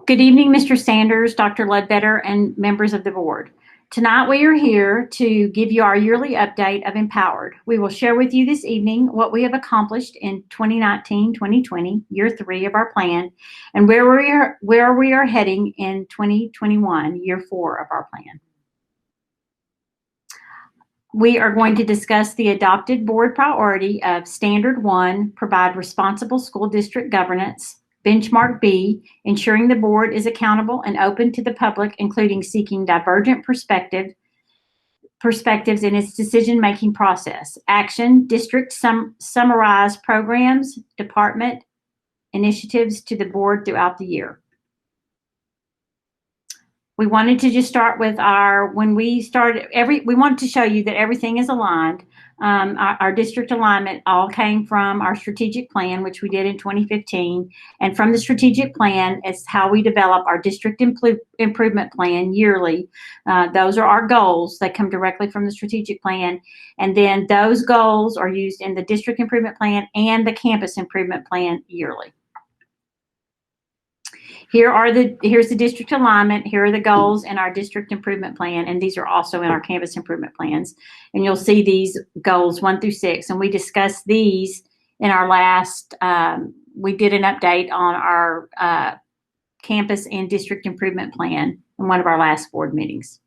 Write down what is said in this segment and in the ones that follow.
Good evening, Mr. Sanders, Dr. Ledbetter, and members of the board. Tonight we are here to give you our yearly update of MPowered. We will share with you this evening what we have accomplished in 2019-2020, year 3 of our plan, and where we are heading in 2021, year 4 of our plan. We are going to discuss the adopted board priority of Standard 1, provide responsible school district governance. Benchmark B, ensuring the board is accountable and open to the public, including seeking divergent perspectives in its decision-making process. Action, district summarize programs, department initiatives to the board throughout the year. We wanted to just start with we wanted to show you that everything is aligned. Our district alignment all came from our strategic plan, which we did in 2015. And from the strategic plan is how we develop our district improvement plan yearly. Those are our goals. They come directly from the strategic plan. And then those goals are used in the district improvement plan and the campus improvement plan yearly. Here's the district alignment. Here are the goals in our district improvement plan, and these are also in our campus improvement plans. And you'll see these goals 1 through 6, and we discussed these in our last, we did an update on our campus and district improvement plan in one of our last board meetings.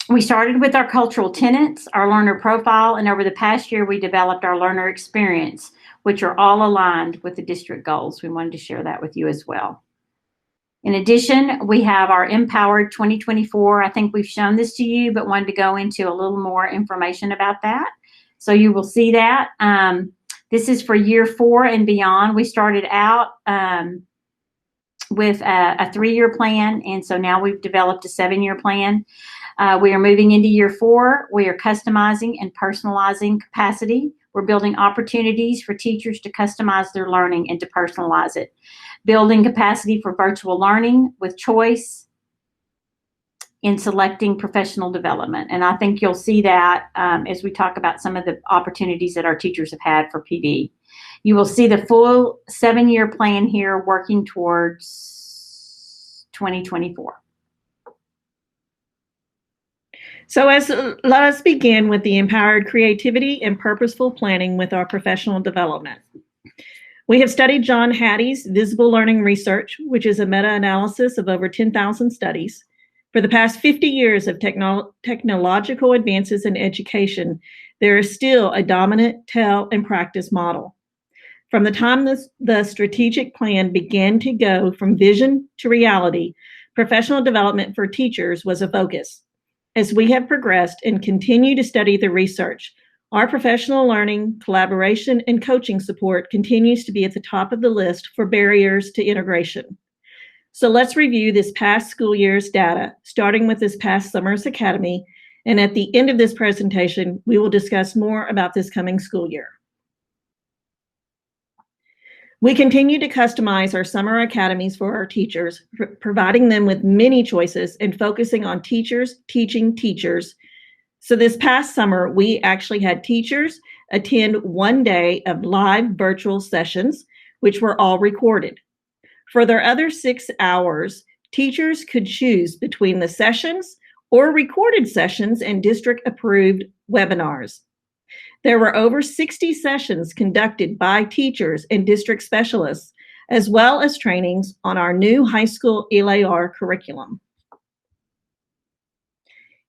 We started with our cultural tenets, our learner profile, and over the past year, we developed our learner experience, which are all aligned with the district goals. We wanted to share that with you as well. In addition, we have our MPowered 2024. I think we've shown this to you, but wanted to go into a little more information about that. So you will see that. This is for year 4 and beyond. We started out with a 3-year plan, and so now we've developed a 7-year plan. We are moving into year 4. We are customizing and personalizing capacity. We're building opportunities for teachers to customize their learning and to personalize it. Building capacity for virtual learning with choice in selecting professional development. And I think you'll see that as we talk about some of the opportunities that our teachers have had for PD. You will see the full 7-year plan here working towards 2024. So let us begin with the empowered creativity and purposeful planning with our professional development. We have studied John Hattie's visible learning research, which is a meta-analysis of over 10,000 studies. For the past 50 years of technological advances in education, there is still a dominant tell and practice model. From the time the strategic plan began to go from vision to reality, professional development for teachers was a focus. As we have progressed and continue to study the research, our professional learning, collaboration, and coaching support continues to be at the top of the list for barriers to integration. So let's review this past school year's data, starting with this past summer's academy. And at the end of this presentation, we will discuss more about this coming school year. We continue to customize our summer academies for our teachers, providing them with many choices and focusing on teachers teaching teachers. So this past summer, we actually had teachers attend 1 day of live virtual sessions, which were all recorded. For their other 6 hours, teachers could choose between the sessions or recorded sessions and district-approved webinars. There were over 60 sessions conducted by teachers and district specialists, as well as trainings on our new high school ELAR curriculum.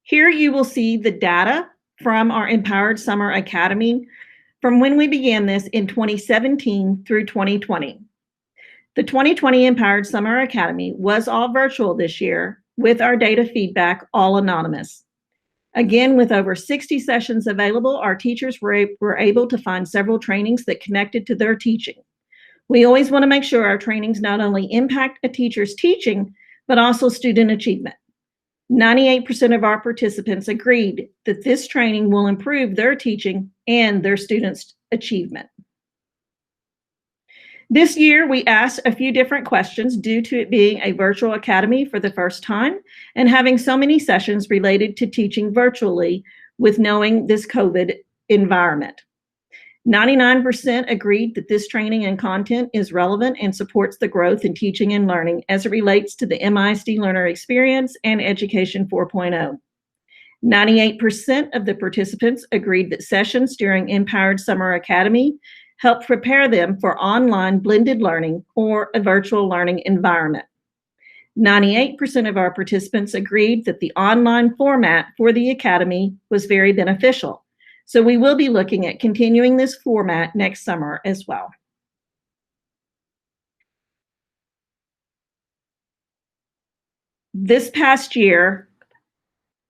Here you will see the data from our Empowered Summer Academy from when we began this in 2017 through 2020. The 2020 Empowered Summer Academy was all virtual this year, with our data feedback all anonymous. Again, with over 60 sessions available, our teachers were able to find several trainings that connected to their teaching. We always want to make sure our trainings not only impact a teacher's teaching, but also student achievement. 98% of our participants agreed that this training will improve their teaching and their students' achievement. This year, we asked a few different questions due to it being a virtual academy for the first time and having so many sessions related to teaching virtually with knowing this COVID environment. 99% agreed that this training and content is relevant and supports the growth in teaching and learning as it relates to the MISD learner experience and Education 4.0. 98% of the participants agreed that sessions during MPowered Summer Academy helped prepare them for online blended learning or a virtual learning environment. 98% of our participants agreed that the online format for the Academy was very beneficial. So we will be looking at continuing this format next summer as well. This past year,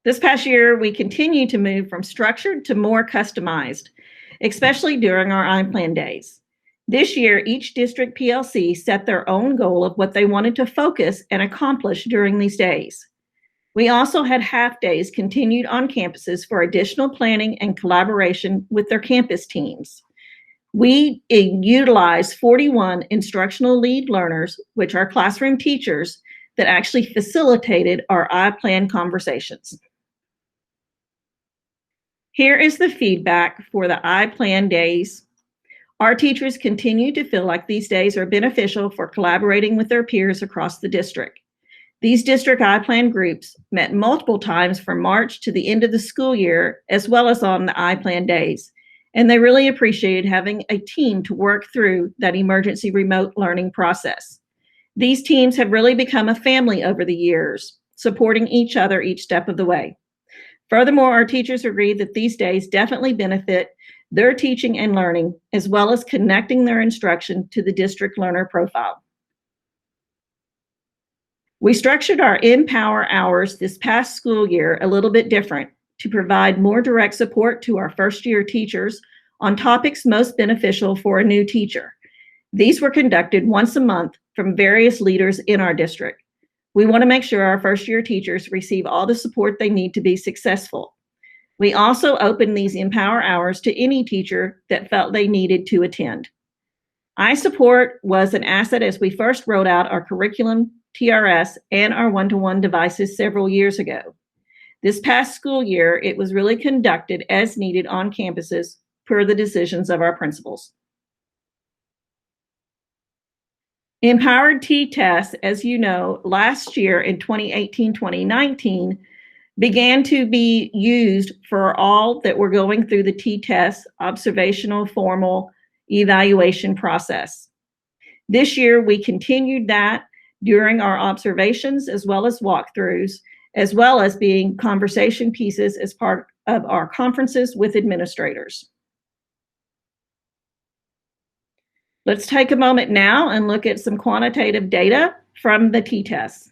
we continue to move from structured to more customized, especially during our iPlan days. This year, each district PLC set their own goal of what they wanted to focus and accomplish during these days. We also had half days continued on campuses for additional planning and collaboration with their campus teams. We utilized 41 instructional lead learners, which are classroom teachers, that actually facilitated our iPlan conversations. Here is the feedback for the iPlan days. Our teachers continue to feel like these days are beneficial for collaborating with their peers across the district. These district iPlan groups met multiple times from March to the end of the school year, as well as on the iPlan days, and they really appreciated having a team to work through that emergency remote learning process. These teams have really become a family over the years, supporting each other each step of the way. Furthermore, our teachers agree that these days definitely benefit their teaching and learning, as well as connecting their instruction to the district learner profile. We structured our MPower hours this past school year a little bit different to provide more direct support to our first-year teachers on topics most beneficial for a new teacher. These were conducted once a month from various leaders in our district. We want to make sure our first-year teachers receive all the support they need to be successful. We also opened these MPower hours to any teacher that felt they needed to attend. iSupport was an asset as we first rolled out our curriculum, TRS, and our one-to-one devices several years ago. This past school year, it was really conducted as needed on campuses per the decisions of our principals. MPowered TTESS, as you know, last year in 2018-2019, began to be used for all that were going through the TTESS observational formal evaluation process. This year, we continued that during our observations as well as walkthroughs, as well as being conversation pieces as part of our conferences with administrators. Let's take a moment now and look at some quantitative data from the TTESS.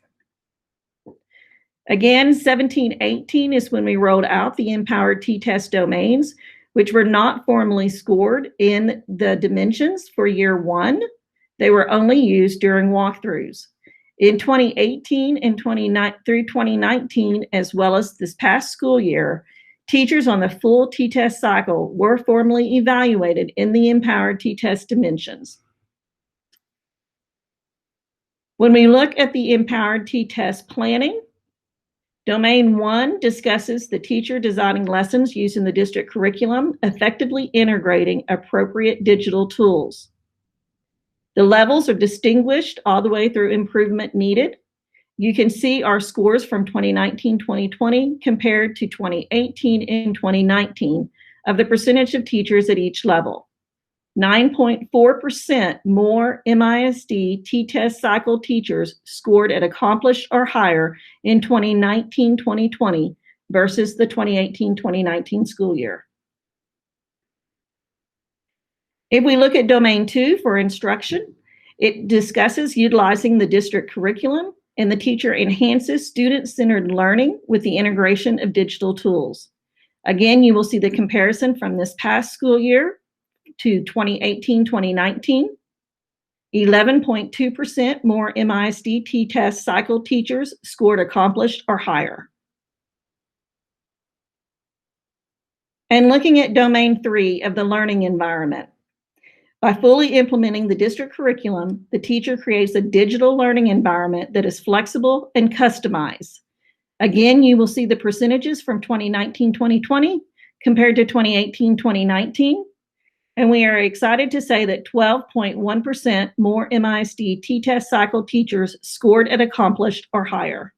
Again, 17-18 is when we rolled out the MPowered TTESS domains, which were not formally scored in the dimensions for year one. They were only used during walkthroughs. In 2018 and through 2019, as well as this past school year, teachers on the full TTESS cycle were formally evaluated in the MPowered TTESS dimensions. When we look at the MPowered TTESS planning, Domain 1 discusses the teacher designing lessons using the district curriculum, effectively integrating appropriate digital tools. The levels are distinguished all the way through improvement needed. You can see our scores from 2019-2020 compared to 2018 and 2019 of the percentage of teachers at each level. 9.4% more MISD TTESS cycle teachers scored at accomplished or higher in 2019-2020 versus the 2018-2019 school year. If we look at Domain 2 for instruction, it discusses utilizing the district curriculum, and the teacher enhances student-centered learning with the integration of digital tools. Again, you will see the comparison from this past school year to 2018-2019. 11.2% more MISD TTESS cycle teachers scored accomplished or higher. And looking at Domain 3 of the learning environment, by fully implementing the district curriculum, the teacher creates a digital learning environment that is flexible and customized. Again, you will see the percentages from 2019-2020 compared to 2018-2019. And we are excited to say that 12.1% more MISD TTESS cycle teachers scored at accomplished or higher.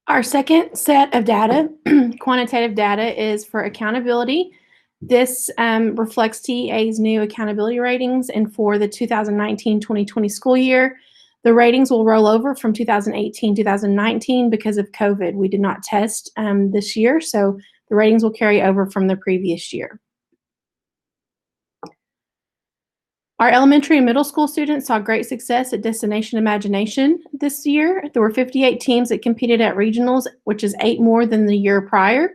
Our second set of data, quantitative data, is for accountability. This reflects TEA's new accountability ratings, and for the 2019-2020 school year, the ratings will roll over from 2018-2019 because of COVID. We did not test this year, so the ratings will carry over from the previous year. Our elementary and middle school students saw great success at Destination Imagination this year. There were 58 teams that competed at regionals, which is 8 more than the year prior.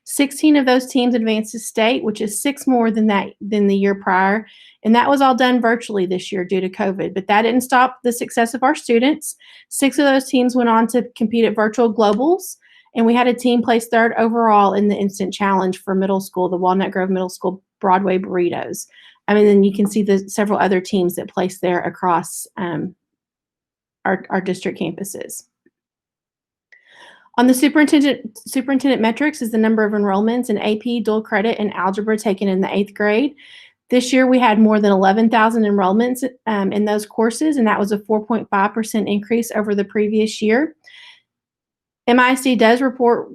16 of those teams advanced to state, which is 6 more than the year prior. And that was all done virtually this year due to COVID. But that didn't stop the success of our students. 6 of those teams went on to compete at virtual globals. And we had a team place 3rd overall in the instant challenge for middle school, the Walnut Grove Middle School Broadway Burritos. And then you can see the several other teams that placed there across our district campuses. On the superintendent metrics is the number of enrollments in AP, dual credit, and algebra taken in the 8th grade. This year we had more than 11,000 enrollments in those courses, and that was a 4.5% increase over the previous year. MISD does report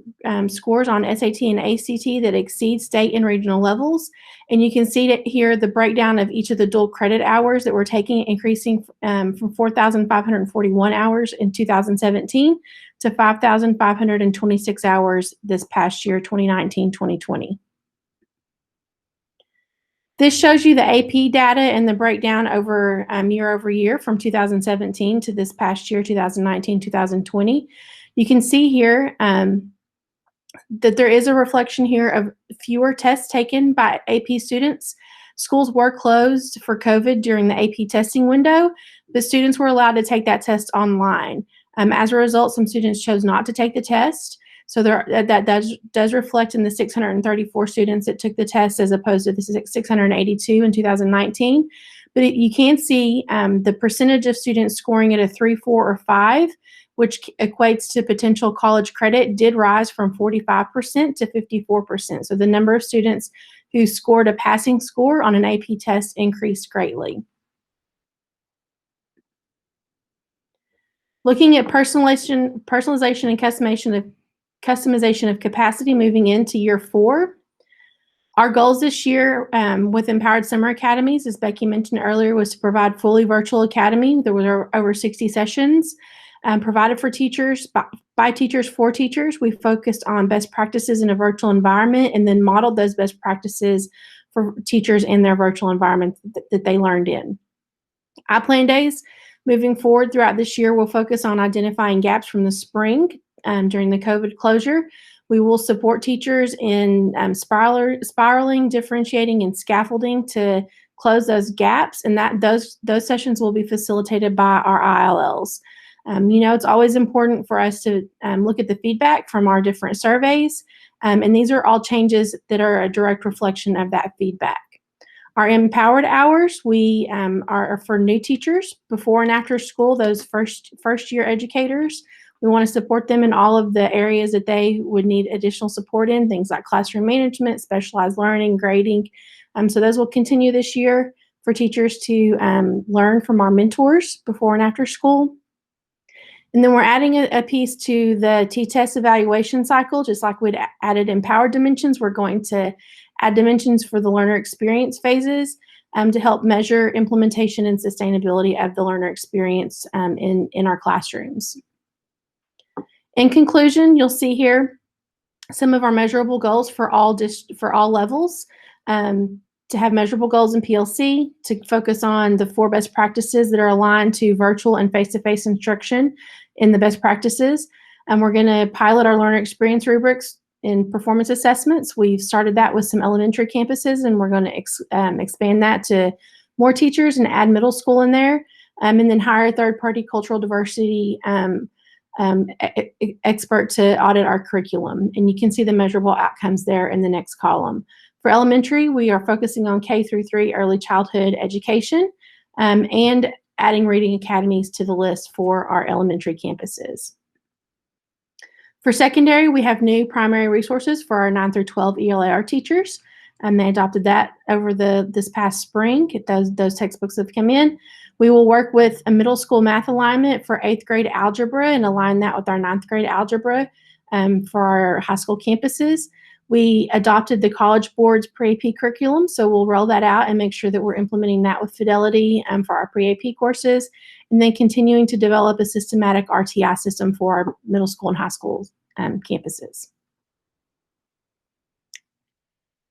scores on SAT and ACT that exceed state and regional levels. And you can see that here the breakdown of each of the dual credit hours that we're taking, increasing from 4,541 hours in 2017 to 5,526 hours this past year, 2019-2020. This shows you the AP data and the breakdown over year over year from 2017 to this past year, 2019-2020. You can see here that there is a reflection here of fewer tests taken by AP students. Schools were closed for COVID during the AP testing window, but students were allowed to take that test online. As a result, some students chose not to take the test. So that does reflect in the 634 students that took the test as opposed to the 682 in 2019. But you can see the percentage of students scoring at a 3, 4, or 5, which equates to potential college credit, did rise from 45% to 54%. So the number of students who scored a passing score on an AP test increased greatly. Looking at personalization and customization of capacity moving into year 4. Our goals this year with Empowered Summer Academies, as Becky mentioned earlier, was to provide fully virtual academy. There were over 60 sessions provided for teachers, by teachers, for teachers. We focused on best practices in a virtual environment and then modeled those best practices for teachers in their virtual environment that they learned in. iPlan days, moving forward throughout this year, we'll focus on identifying gaps from the spring during the COVID closure. We will support teachers in spiraling, differentiating, and scaffolding to close those gaps, and those sessions will be facilitated by our ILLs. It's always important for us to look at the feedback from our different surveys, and these are all changes that are a direct reflection of that feedback. Our MPowered hours, we are for new teachers before and after school, those first year educators. We want to support them in all of the areas that they would need additional support in, things like classroom management, specialized learning, grading. So those will continue this year for teachers to learn from our mentors before and after school. And then we're adding a piece to the TTESS evaluation cycle, just like we'd added empowered dimensions. We're going to add dimensions for the learner experience phases to help measure implementation and sustainability of the learner experience in our classrooms. In conclusion, you'll see here some of our measurable goals for all levels. To have measurable goals in PLC, to focus on the 4 best practices that are aligned to virtual and face-to-face instruction in the best practices. And we're going to pilot our learner experience rubrics in performance assessments. We've started that with some elementary campuses, and we're going to expand that to more teachers and add middle school in there, and then hire a third-party cultural diversity expert to audit our curriculum. And you can see the measurable outcomes there in the next column. For elementary, we are focusing on K through 3 early childhood education and adding reading academies to the list for our elementary campuses. For secondary, we have new primary resources for our 9 through 12 ELAR teachers. They adopted that over this past spring. Those textbooks have come in. We will work with a middle school math alignment for 8th grade algebra and align that with our 9th grade algebra for our high school campuses. We adopted the College Board's pre-AP curriculum, so we'll roll that out and make sure that we're implementing that with fidelity for our pre-AP courses, and then continuing to develop a systematic RTI system for our middle school and high school campuses.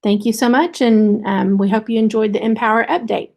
Thank you so much, and we hope you enjoyed the MPowered update.